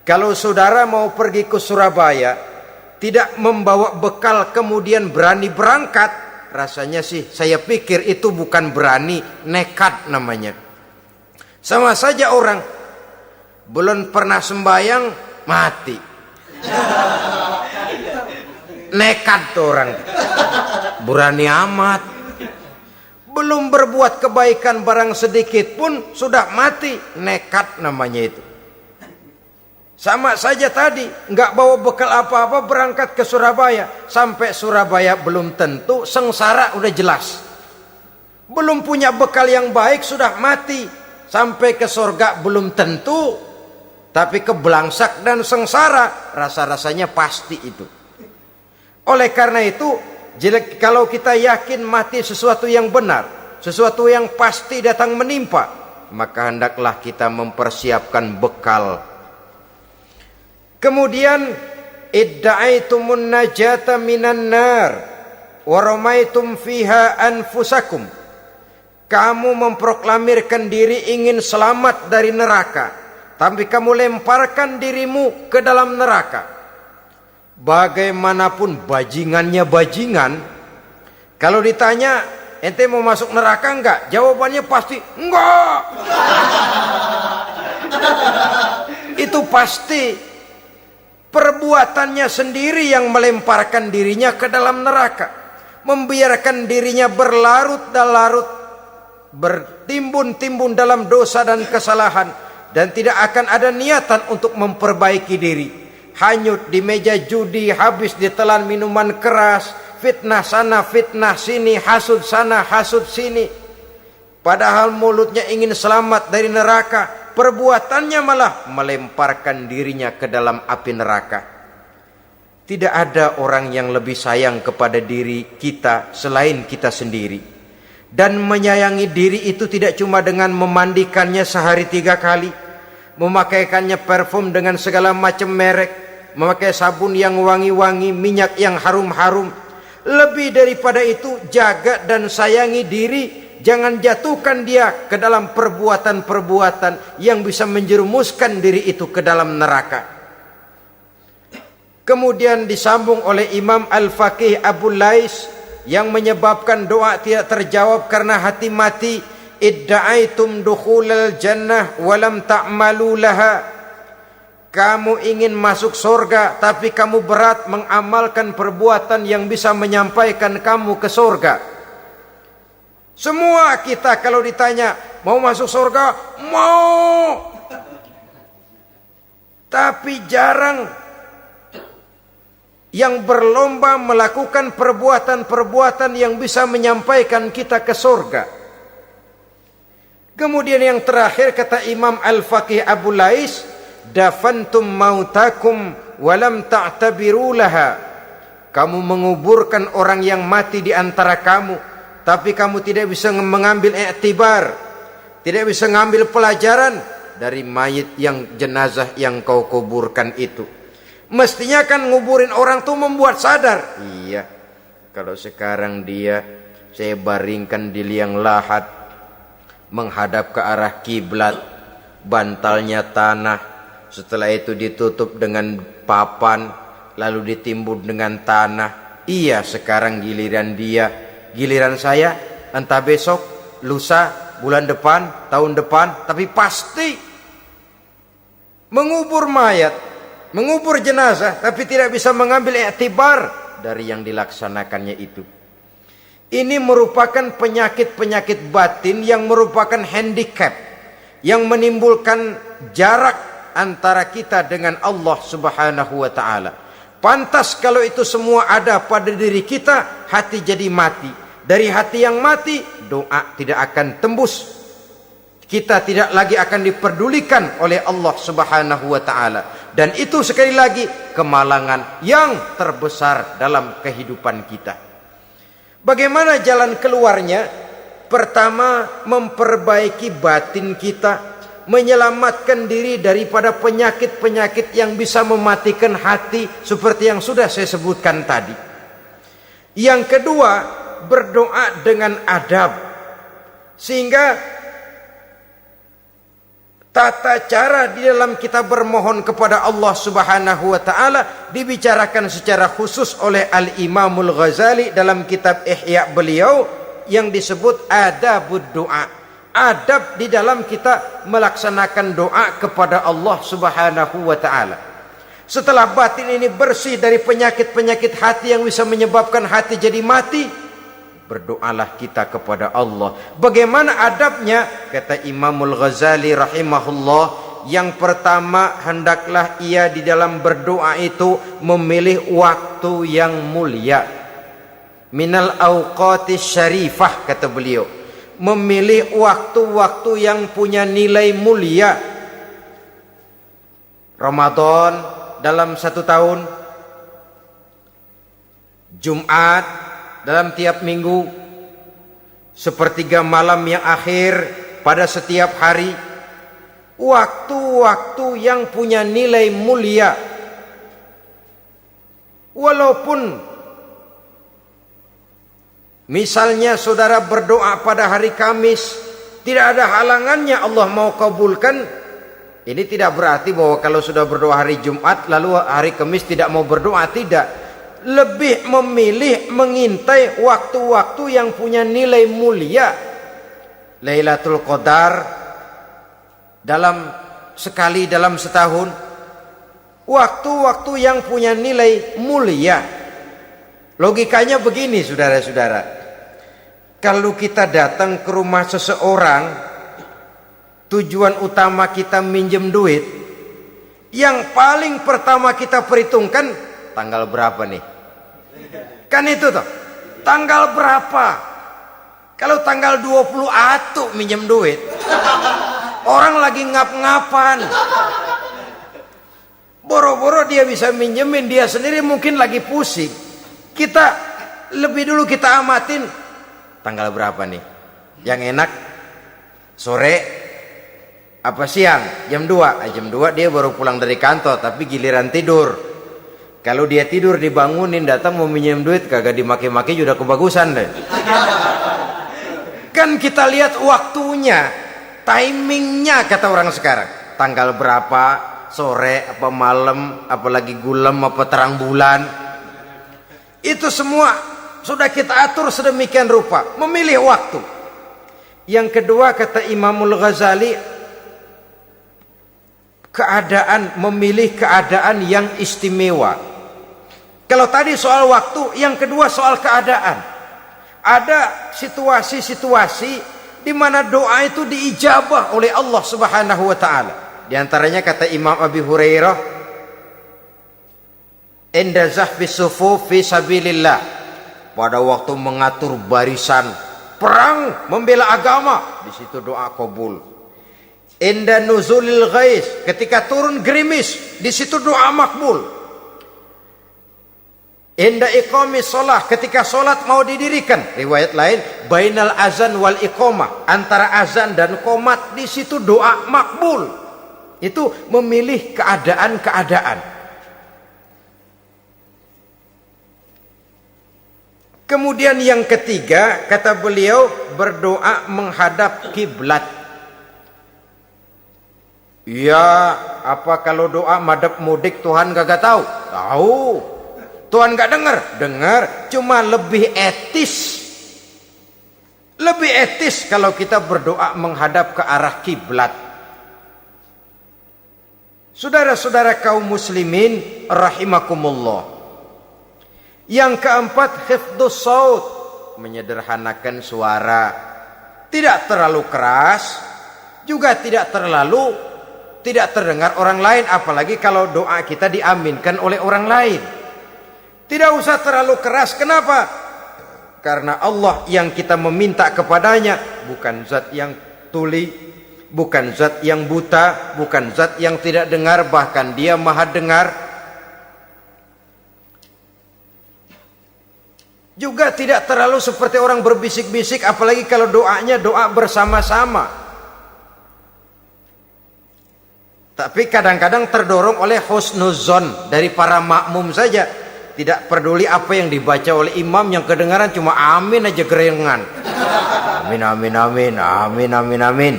Kalau saudara mau pergi ke Surabaya, tidak membawa bekal kemudian berani berangkat, rasanya sih saya pikir itu bukan berani, nekat namanya. Sama saja orang belum pernah sembahyang mati, nekat tuh orang, berani amat. Belum berbuat kebaikan barang sedikit pun sudah mati, nekat namanya itu. Sama saja tadi, nggak bawa bekal apa-apa berangkat ke Surabaya. Sampai Surabaya belum tentu, sengsara udah jelas. Belum punya bekal yang baik sudah mati. Sampai ke surga belum tentu, tapi kebelangsak dan sengsara rasa-rasanya pasti itu. Oleh karena itu, kalau kita yakin mati sesuatu yang benar, sesuatu yang pasti datang menimpa, maka hendaklah kita mempersiapkan bekal. Kemudian idda'aitumun najata minan nar wa ramaitum fiha anfusakum. Kamu memproklamirkan diri ingin selamat dari neraka, tapi kamu lemparkan dirimu ke dalam neraka. Bagaimanapun bajingannya bajingan, kalau ditanya ente mau masuk neraka enggak, jawabannya pasti enggak. Itu pasti perbuatannya sendiri yang melemparkan dirinya ke dalam neraka, membiarkan dirinya berlarut-larut, bertimbun-timbun dalam dosa dan kesalahan, dan tidak akan ada niatan untuk memperbaiki diri. Hanyut di meja judi, habis ditelan minuman keras, fitnah sana fitnah sini, hasud sana hasud sini. Padahal mulutnya ingin selamat dari neraka, perbuatannya malah melemparkan dirinya ke dalam api neraka. Tidak ada orang yang lebih sayang kepada diri kita selain kita sendiri. Dan menyayangi diri itu tidak cuma dengan memandikannya sehari 3 kali, memakaikannya parfum dengan segala macam merek, memakai sabun yang wangi-wangi, minyak yang harum-harum. Lebih daripada itu, jaga dan sayangi diri. Jangan jatuhkan dia ke dalam perbuatan-perbuatan yang bisa menjerumuskan diri itu ke dalam neraka. Kemudian disambung oleh Imam Al-Faqih Abu Lais yang menyebabkan doa tidak terjawab karena hati mati. Idda'aitum dukhulal jannah walam ta'malu laha. Kamu ingin masuk surga, tapi kamu berat mengamalkan perbuatan yang bisa menyampaikan kamu ke surga. Semua kita kalau ditanya mau masuk surga, mau. Tapi jarang yang berlomba melakukan perbuatan-perbuatan yang bisa menyampaikan kita ke surga. Kemudian yang terakhir kata Imam Al-Faqih Abu Lais, dafantum mautakum walam ta'tabiru laha. Kamu menguburkan orang yang mati di antara kamu, tapi kamu tidak bisa mengambil iktibar, tidak bisa mengambil pelajaran dari mayit yang jenazah yang kau kuburkan itu. Mestinya kan nguburin orang tuh membuat sadar. Iya, kalau sekarang dia saya baringkan di liang lahat, menghadap ke arah kiblat, bantalnya tanah, setelah itu ditutup dengan papan, lalu ditimbun dengan tanah. Iya, sekarang giliran dia, giliran saya, entah besok, lusa, bulan depan, tahun depan, tapi pasti mengubur mayat, mengubur jenazah, tapi tidak bisa mengambil iktibar dari yang dilaksanakannya itu. Ini merupakan penyakit-penyakit batin yang merupakan handicap, yang menimbulkan jarak antara kita dengan Allah Subhanahu wa ta'ala. Pantas kalau itu semua ada pada diri kita, hati jadi mati. Dari hati yang mati, doa tidak akan tembus. Kita tidak lagi akan diperdulikan oleh Allah Subhanahu wa ta'ala. Dan itu sekali lagi kemalangan yang terbesar dalam kehidupan kita. Bagaimana jalan keluarnya? Pertama, memperbaiki batin kita, menyelamatkan diri daripada penyakit-penyakit yang bisa mematikan hati seperti yang sudah saya sebutkan tadi. Yang kedua, berdoa dengan adab, sehingga tata cara di dalam kita bermohon kepada Allah Subhanahu wa taala dibicarakan secara khusus oleh Al-Imamul Ghazali dalam kitab Ihya beliau yang disebut adabud doa. Adab di dalam kita melaksanakan doa kepada Allah Subhanahu wa taala. Setelah batin ini bersih dari penyakit-penyakit hati yang bisa menyebabkan hati jadi mati, berdoalah kita kepada Allah. Bagaimana adabnya? Kata Imamul Ghazali rahimahullah, yang pertama hendaklah ia di dalam berdoa itu memilih waktu yang mulia. Minal awqatis syarifah, kata beliau. Memilih waktu-waktu yang punya nilai mulia. Ramadan dalam 1 tahun, Jumat dalam tiap minggu, sepertiga malam yang akhir pada setiap hari. Waktu-waktu yang punya nilai mulia. Walaupun misalnya saudara berdoa pada hari Kamis, tidak ada halangannya Allah mau kabulkan. Ini tidak berarti bahwa kalau sudah berdoa hari Jumat lalu hari Kamis tidak mau berdoa, tidak. Lebih memilih mengintai waktu-waktu yang punya nilai mulia. Lailatul Qadar sekali dalam setahun. Waktu-waktu yang punya nilai mulia. Logikanya begini, saudara-saudara. Kalau kita datang ke rumah seseorang, tujuan utama kita minjem duit, yang paling pertama kita perhitungkan tanggal berapa nih? Kan itu toh, tanggal berapa? Kalau tanggal 20 atuh minjem duit, orang lagi ngap-ngapan, boro-boro dia bisa minjemin, dia sendiri mungkin lagi pusing. Kita lebih dulu kita amatin tanggal berapa nih? Yang enak sore apa siang? Jam 2. Jam 2 dia baru pulang dari kantor, tapi giliran tidur. Kalau dia tidur dibangunin datang mau minjem duit, kagak dimaki-maki sudah kebagusan deh. Kan kita lihat waktunya, timingnya kata orang sekarang. Tanggal berapa, sore apa malam, apalagi gulam apa terang bulan. Itu semua sudah kita atur sedemikian rupa, memilih waktu. Yang kedua kata Imamul Ghazali, memilih keadaan yang istimewa. Kalau tadi soal waktu, yang kedua soal keadaan. Ada situasi-situasi di mana doa itu diijabah oleh Allah Subhanahu wa taala. Di antaranya kata Imam Abi Hurairah, "Inda zahfis sufuf fi sabilillah." Pada waktu mengatur barisan perang membela agama, di situ doa kabul. Inda nuzulil ghais, ketika turun gerimis, di situ doa makbul. Inda iqamis shalah, ketika salat mau didirikan, riwayat lain bainal azan wal iqamah, antara azan dan qomat, di situ doa makbul. Itu memilih keadaan-keadaan. Kemudian yang ketiga kata beliau, berdoa menghadap kiblat. Ya, apa kalau doa madhab mudik Tuhan kagak tahu? Tahu. Tuhan gak dengar? Dengar. Cuma lebih etis. Lebih etis kalau kita berdoa menghadap ke arah kiblat. Saudara-saudara kaum muslimin rahimakumullah. Yang keempat, hifdzus saut, menyederhanakan suara. Tidak terlalu keras, juga tidak terdengar orang lain, apalagi kalau doa kita diaminkan oleh orang lain. Tidak usah terlalu keras. Kenapa? Karena Allah yang kita meminta kepadanya bukan zat yang tuli, bukan zat yang buta, bukan zat yang tidak dengar, bahkan dia maha dengar. Juga tidak terlalu seperti orang berbisik-bisik, apalagi kalau doanya doa bersama-sama. Tapi kadang-kadang terdorong oleh husnuzon dari para makmum saja. Tidak peduli apa yang dibaca oleh imam, yang kedengaran cuma amin aja gerengan. Amin, amin, amin, amin, amin, amin.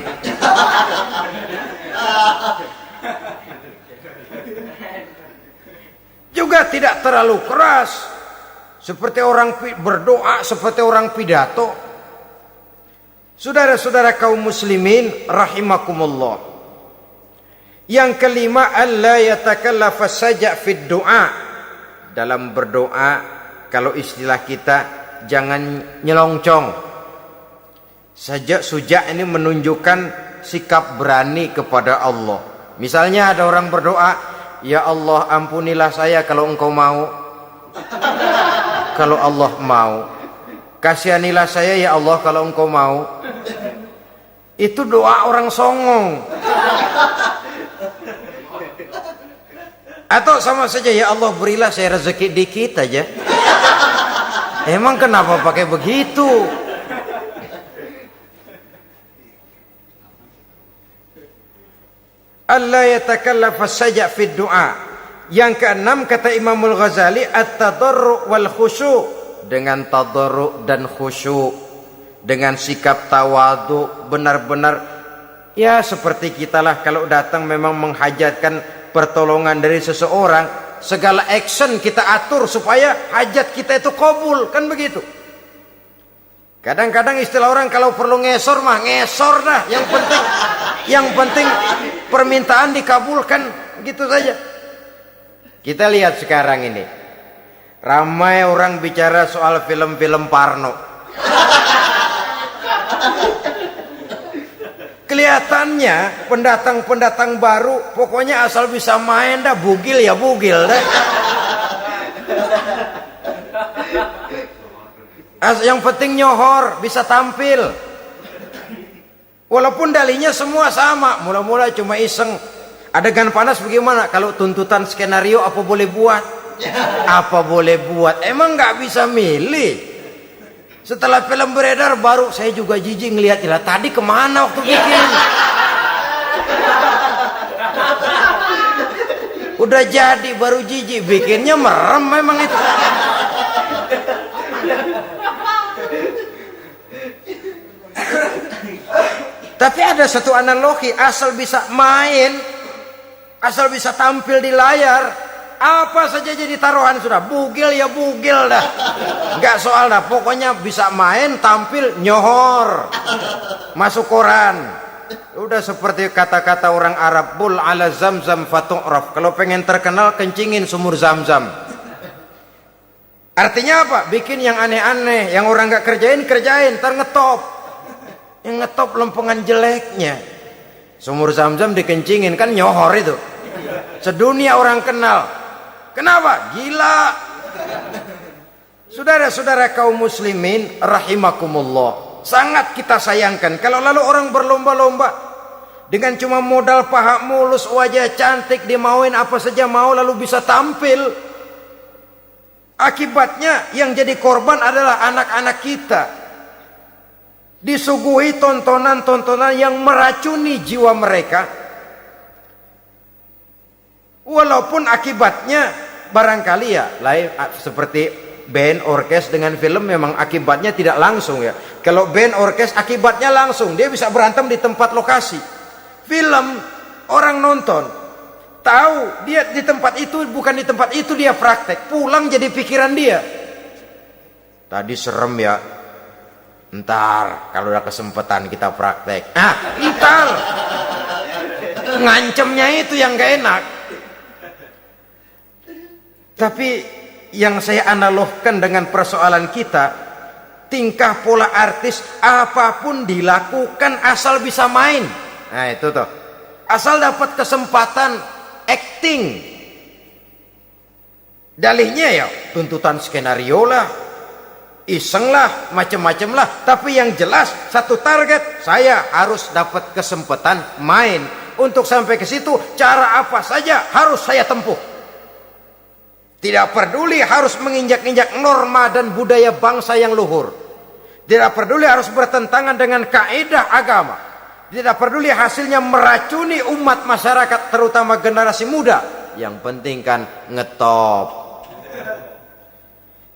Juga tidak terlalu keras. Seperti orang berdoa, seperti orang pidato. Saudara-saudara kaum muslimin rahimakumullah. Yang kelima, alla yatakallafa saja fid doa. Dalam berdoa, kalau istilah kita, jangan nyelongcong. Sajak sujak ini menunjukkan sikap berani kepada Allah. Misalnya ada orang berdoa, ya Allah ampunilah saya kalau engkau mau. Kalau Allah mau, kasihanilah saya ya Allah kalau engkau mau. Itu doa orang songong. Atau sama saja, ya Allah berilah saya rezeki dikit aja. Emang kenapa pakai begitu? Allah yatakallafa saja fid doa. Yang keenam, kata Imamul Ghazali, at-tadarru' wal khusyu'. Dengan tadarru' dan khusyu', dengan sikap tawadu, benar-benar ya seperti kita lah kalau datang memang menghajatkan pertolongan dari seseorang, segala action kita atur supaya hajat kita itu kabul, kan begitu. Kadang-kadang istilah orang kalau perlu ngesor mah ngesor dah, yang penting permintaan dikabulkan, gitu saja. Kita lihat sekarang ini, ramai orang bicara soal film-film Parno. Kelihatannya pendatang-pendatang baru, pokoknya asal bisa main dah, bugil ya bugil dah. Yang penting nyohor, bisa tampil. Walaupun dalinya semua sama, mula-mula cuma iseng. Adegan panas bagaimana? Kalau tuntutan skenario apa boleh buat? Apa boleh buat? Emang nggak bisa milih. Setelah film beredar baru saya juga jijik ngelihat, ilah tadi kemana waktu bikin? Udah jadi baru jijik, bikinnya merem memang itu. Tapi ada satu analogi, asal bisa main, asal bisa tampil di layar, apa saja jadi taruhan sudah. Bugil ya bugil dah, nggak soal dah. Pokoknya bisa main, tampil, nyohor, masuk koran. Udah seperti kata-kata orang Arab, bul ala zamzam fatu'raf. Kalau pengen terkenal, kencingin sumur Zamzam. Artinya apa? Bikin yang aneh-aneh, yang orang nggak kerjain, ntar ngetop. Yang ngetop lempengan jeleknya. Sumur Zamzam dikencingin, kan nyohor itu. Sedunia orang kenal. Kenapa? Gila. Saudara-saudara kaum muslimin rahimakumullah, sangat kita sayangkan kalau lalu orang berlomba-lomba dengan cuma modal paha mulus, wajah cantik, dimauin apa saja mau, lalu bisa tampil. Akibatnya yang jadi korban adalah anak-anak kita. Disuguhi tontonan-tontonan yang meracuni jiwa mereka. Walaupun akibatnya barangkali ya lain, seperti band orkes dengan film memang akibatnya tidak langsung ya. Kalau band orkes akibatnya langsung, dia bisa berantem di tempat lokasi. Film orang nonton tahu dia di tempat itu, bukan di tempat itu dia praktek, pulang jadi pikiran dia. Tadi serem ya. Ntar kalau udah kesempatan kita praktek. Ntar ngancemnya itu yang gak enak. Tapi yang saya analogkan dengan persoalan kita, tingkah pola artis apapun dilakukan asal bisa main. Nah itu tuh, asal dapat kesempatan acting. Dalihnya ya tuntutan skenario lah, iseng lah, macam-macam lah. Tapi yang jelas satu target, saya harus dapat kesempatan main. Untuk sampai ke situ, cara apa saja harus saya tempuh. Tidak peduli harus menginjak-injak norma dan budaya bangsa yang luhur. Tidak peduli harus bertentangan dengan kaidah agama. Tidak peduli hasilnya meracuni umat masyarakat, terutama generasi muda. Yang penting kan ngetop.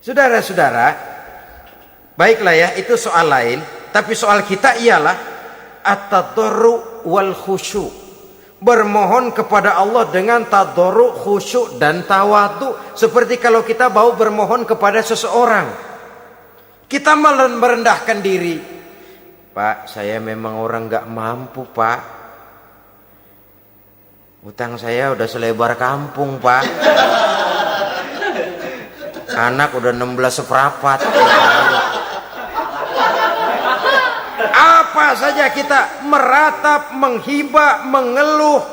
Saudara-saudara, baiklah ya, itu soal lain. Tapi soal kita ialah at-tadarru wal khusyu'. Bermohon kepada Allah dengan tadarru, khusyuk dan tawadhu. Seperti kalau kita mau bermohon kepada seseorang, kita malah merendahkan diri. Pak, saya memang orang gak mampu, Pak. Utang saya udah selebar kampung, Pak. Anak udah 16 seperempat. Apa saja kita meratap, menghibah, mengeluh,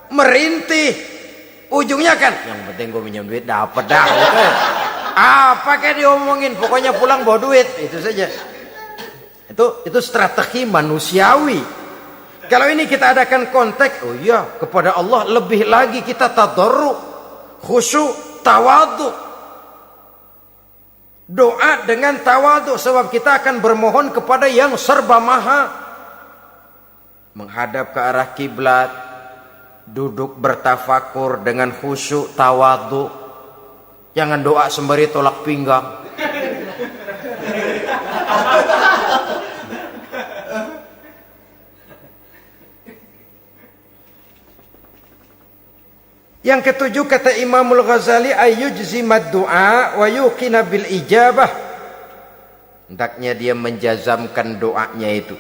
merintih, ujungnya kan yang penting gue minjem duit dapat dah. Apa kayak diomongin, pokoknya pulang bawa duit, itu saja. Itu strategi manusiawi. Kalau ini kita adakan konteks, oh iya, kepada Allah lebih lagi kita tadarru, khusyuk, tawadhu. Doa dengan tawadhu, sebab kita akan bermohon kepada yang serba maha. Menghadap ke arah kiblat, duduk bertafakur dengan khusyuk, tawadhu. Jangan doa sembari tolak pinggang. Yang ketujuh, kata Imamul Ghazali, ayyujzimad du'a wa yuqina bil ijabah. Hendaknya dia menjazamkan doanya itu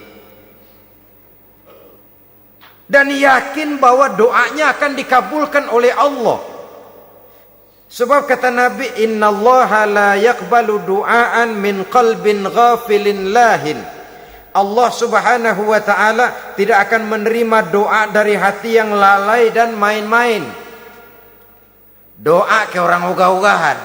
dan yakin bahwa doanya akan dikabulkan oleh Allah. Sebab kata Nabi, innallaha la yaqbalu du'aan min qalbin ghafilin lahin. Allah subhanahu wa ta'ala tidak akan menerima doa dari hati yang lalai dan main-main. Doa ke orang ogah-ogahan.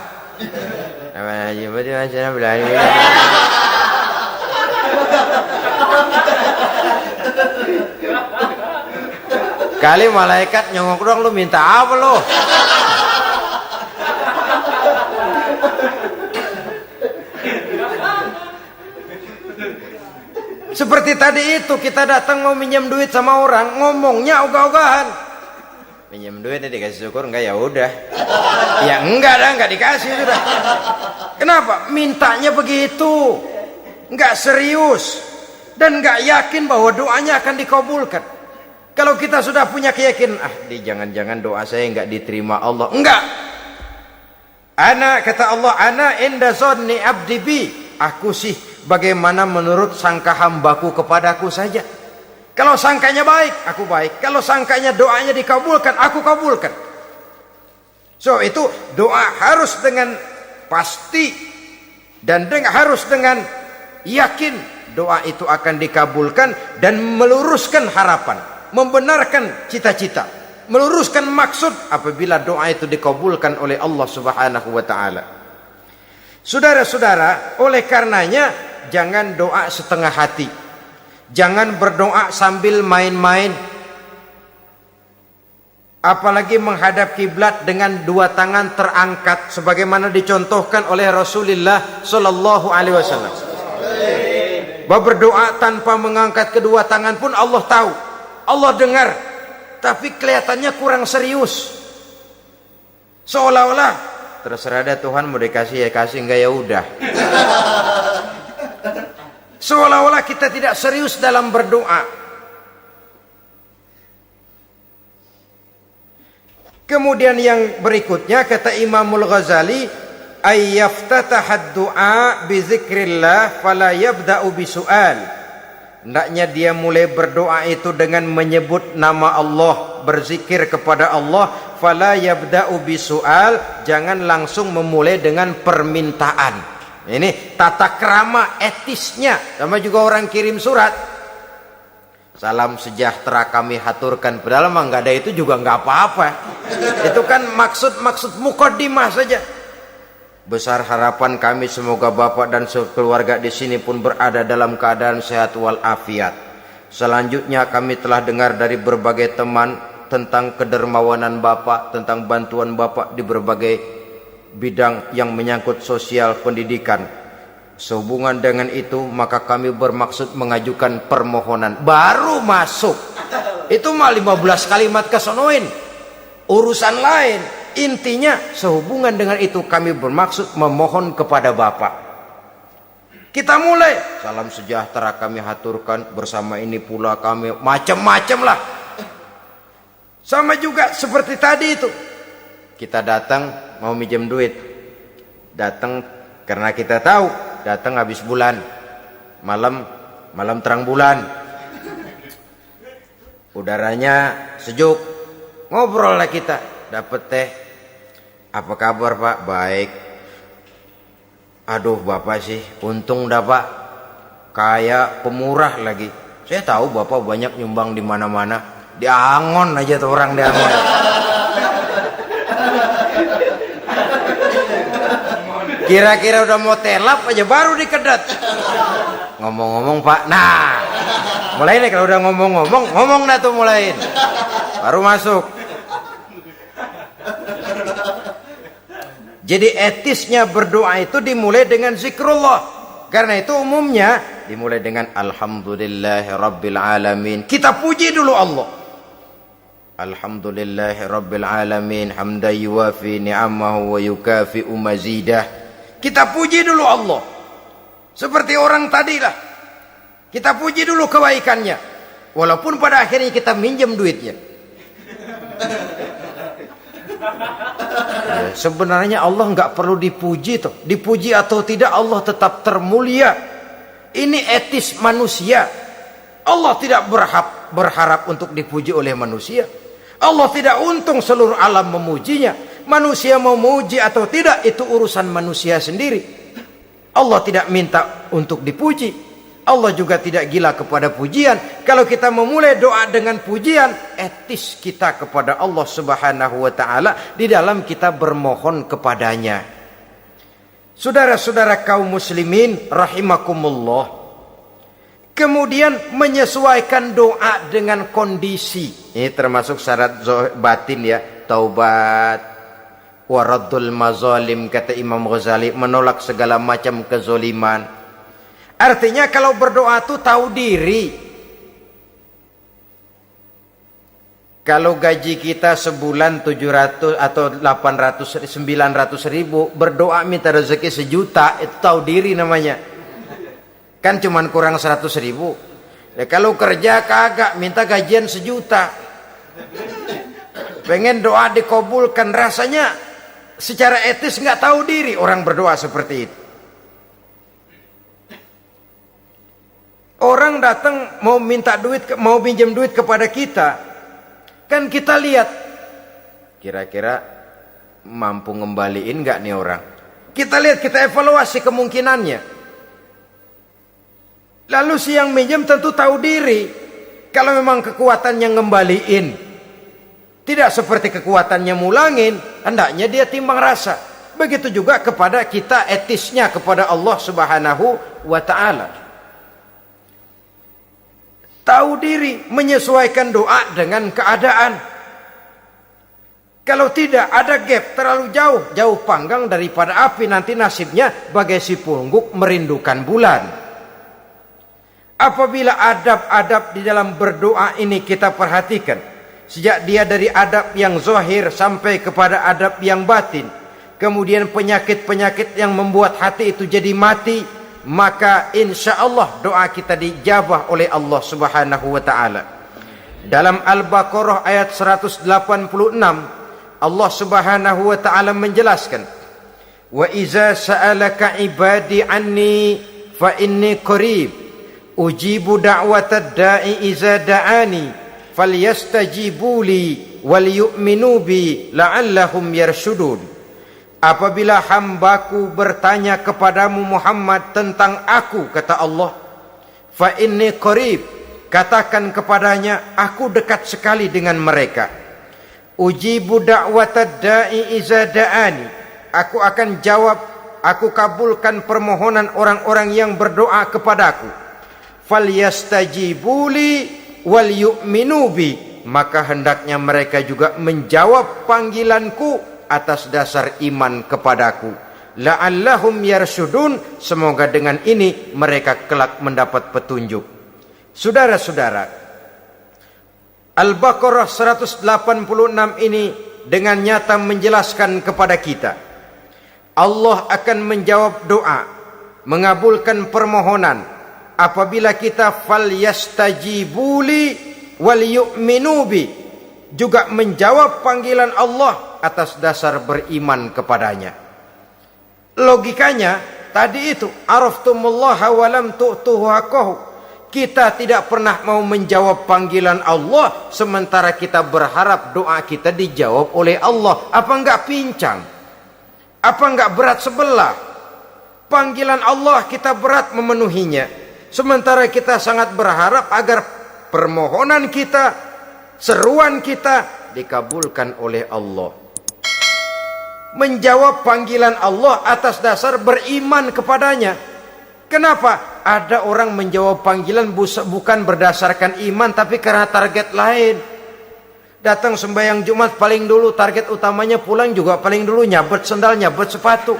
Kali malaikat nyongok dong, lu minta apa lu? Seperti tadi itu, kita datang mau minjem duit sama orang, ngomongnya ogah-ogahan. Minjem duitnya dikasih syukur, enggak ya udah. Ya enggak dah, enggak dikasih sudah. Kenapa? Mintanya begitu. Enggak serius dan enggak yakin bahwa doanya akan dikabulkan. Kalau kita sudah punya keyakinan, jangan-jangan doa saya enggak diterima Allah. Enggak. Kata Allah, ana inda zanni abdi bi. Aku sih bagaimana menurut sangka hambaku kepadaku saja. Kalau sangkanya baik, aku baik. Kalau sangkanya doanya dikabulkan, aku kabulkan. So itu doa harus dengan pasti dan harus dengan yakin doa itu akan dikabulkan dan meluruskan harapan, membenarkan cita-cita, meluruskan maksud apabila doa itu dikabulkan oleh Allah Subhanahu wa taala. Saudara-saudara, oleh karenanya jangan doa setengah hati. Jangan berdoa sambil main-main. Apalagi menghadap kiblat dengan dua tangan terangkat sebagaimana dicontohkan oleh Rasulullah sallallahu alaihi wasallam. Bahwa berdoa tanpa mengangkat kedua tangan pun Allah tahu, Allah dengar, tapi kelihatannya kurang serius. Seolah-olah terserah deh Tuhan, mau dikasih ya kasih, enggak ya udah. Seolah-olah kita tidak serius dalam berdoa. Kemudian yang berikutnya kata Imamul Ghazali, ayyaftatahad du'a bi zikrillah fala yabda'u bisu'al. Hendaknya dia mulai berdoa itu dengan menyebut nama Allah, berzikir kepada Allah, fala yabda'u bisu'al, jangan langsung memulai dengan permintaan. Ini tata krama etisnya. Sama juga orang kirim surat, salam sejahtera kami haturkan, padahal mah nggak ada itu juga nggak apa-apa. Itu kan maksud mukaddimah saja. Besar harapan kami semoga Bapak dan sekeluarga di sini pun berada dalam keadaan sehat walafiat. Selanjutnya kami telah dengar dari berbagai teman tentang kedermawanan Bapak, tentang bantuan Bapak di berbagai bidang yang menyangkut sosial pendidikan. Sehubungan dengan itu maka kami bermaksud mengajukan permohonan. Baru masuk itu mah 15 kalimat kesonoin, urusan lain. Intinya sehubungan dengan itu kami bermaksud memohon kepada Bapak. Kita mulai. Salam sejahtera kami haturkan, bersama ini pula kami macam-macam lah. Sama juga seperti tadi itu. Kita datang mau minjem duit. Datang karena kita tahu datang habis bulan. Malam terang bulan. Udaranya sejuk. Ngobrol lah kita. Dapat teh. Apa kabar Pak? Baik. Aduh Bapak sih untung dah Pak. Kayak pemurah lagi. Saya tahu Bapak banyak nyumbang di mana-mana. Di Angon aja tuh orang di Angon. Kira-kira udah mau telap aja baru dikedat. Ngomong-ngomong Pak. Nah, mulai nih kalau udah ngomong dah tuh mulain. Baru masuk. Jadi etisnya berdoa itu dimulai dengan zikrullah. Karena itu umumnya dimulai dengan Alhamdulillahi Rabbil Alamin. Kita puji dulu Allah. Alhamdulillahi Rabbil Alamin. Hamdan yuwafi ni'amahu wa yukafi'u mazidah. Kita puji dulu Allah. Seperti orang tadilah. Kita puji dulu kebaikannya. Walaupun pada akhirnya kita minjem duitnya. Sebenarnya Allah nggak perlu dipuji toh. Dipuji atau tidak Allah tetap termulia. Ini etis manusia. Allah tidak berharap untuk dipuji oleh manusia. Allah tidak untung seluruh alam memujinya. Manusia mau memuji atau tidak itu urusan manusia sendiri. Allah tidak minta untuk dipuji. Allah juga tidak gila kepada pujian. Kalau kita memulai doa dengan pujian, etis kita kepada Allah Subhanahu wa taala di dalam kita bermohon kepadanya. Saudara-saudara kaum muslimin rahimakumullah. Kemudian menyesuaikan doa dengan kondisi. Ini termasuk syarat batin ya, taubat, waraddul mazalim kata Imam Ghazali, menolak segala macam kezoliman. Artinya kalau berdoa itu tahu diri. Kalau gaji kita sebulan 700 atau 800 900 ribu, berdoa minta rezeki 1 juta, itu tahu diri namanya. Kan cuman kurang 100 ribu. Ya, kalau kerja kagak minta gajian 1 juta. Pengen doa dikabulkan, rasanya secara etis nggak tahu diri orang berdoa seperti itu. Orang datang mau minta duit, mau pinjam duit kepada kita, kan kita lihat kira-kira mampu ngembaliin nggak nih orang. Kita lihat, kita evaluasi kemungkinannya. Lalu si yang minjem tentu tahu diri. Kalau memang kekuatannya ngembaliin, tidak seperti kekuatannya mulangin, hendaknya dia timbang rasa. Begitu juga kepada kita etisnya kepada Allah Subhanahu wa taala. Tahu diri, menyesuaikan doa dengan keadaan. Kalau tidak ada gap terlalu jauh panggang daripada api, nanti nasibnya bagai si pungguk merindukan bulan. Apabila adab-adab di dalam berdoa ini kita perhatikan, sejak dia dari adab yang zahir sampai kepada adab yang batin, kemudian penyakit-penyakit yang membuat hati itu jadi mati, maka insya Allah doa kita dijabah oleh Allah Subhanahu wa taala. Dalam Al-Baqarah ayat 186 Allah Subhanahu wa taala menjelaskan, wa iza sa'alaka ibadi anni fa inni qarib ujibu da'watad da'i iza da'ani falyastajibu li wal yu'minu bi la'allahum yarshudun. Apabila hambaku bertanya kepadamu Muhammad tentang aku, kata Allah, fa inni qarib, katakan kepadanya aku dekat sekali dengan mereka. Ujibu da'watad da'i iza da'ani, aku akan jawab aku kabulkan permohonan orang-orang yang berdoa kepadaku. Falyastajibuli wal yu'minu bi, maka hendaknya mereka juga menjawab panggilanku atas dasar iman kepadaku. La'allahum yarsyudun, semoga dengan ini mereka kelak mendapat petunjuk. Saudara-saudara, Al-Baqarah 186 ini dengan nyata menjelaskan kepada kita, Allah akan menjawab doa, mengabulkan permohonan apabila kita falyastajibuli wal yu'minu bi, juga menjawab panggilan Allah atas dasar beriman kepadanya. Logikanya tadi itu, araftumullaha wa lam tu'tuhu haqqahu. Kita tidak pernah mau menjawab panggilan Allah sementara kita berharap doa kita dijawab oleh Allah. Apa enggak pincang? Apa enggak berat sebelah? Panggilan Allah kita berat memenuhinya, sementara kita sangat berharap agar permohonan kita, seruan kita dikabulkan oleh Allah. Menjawab panggilan Allah atas dasar beriman kepadanya. Kenapa? Ada orang menjawab panggilan bukan berdasarkan iman, tapi karena target lain. Datang sembahyang Jumat paling dulu, target utamanya pulang juga paling dulu nyabet sendal, nyabet sepatu.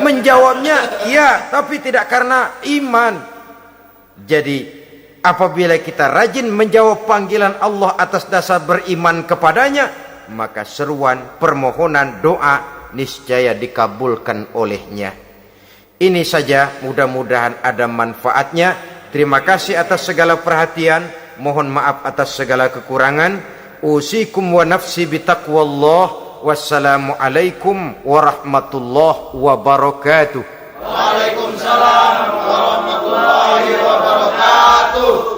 Menjawabnya ya, tapi tidak karena iman. Jadi apabila kita rajin menjawab panggilan Allah atas dasar beriman kepadanya, maka seruan, permohonan, doa niscaya dikabulkan olehnya. Ini saja, mudah-mudahan ada manfaatnya. Terima kasih atas segala perhatian. Mohon maaf atas segala kekurangan. Usikum wa nafsi bitaqwallah. Wassalamualaikum warahmatullahi wabarakatuh. Waalaikumsalam warahmatullahi wabarakatuh.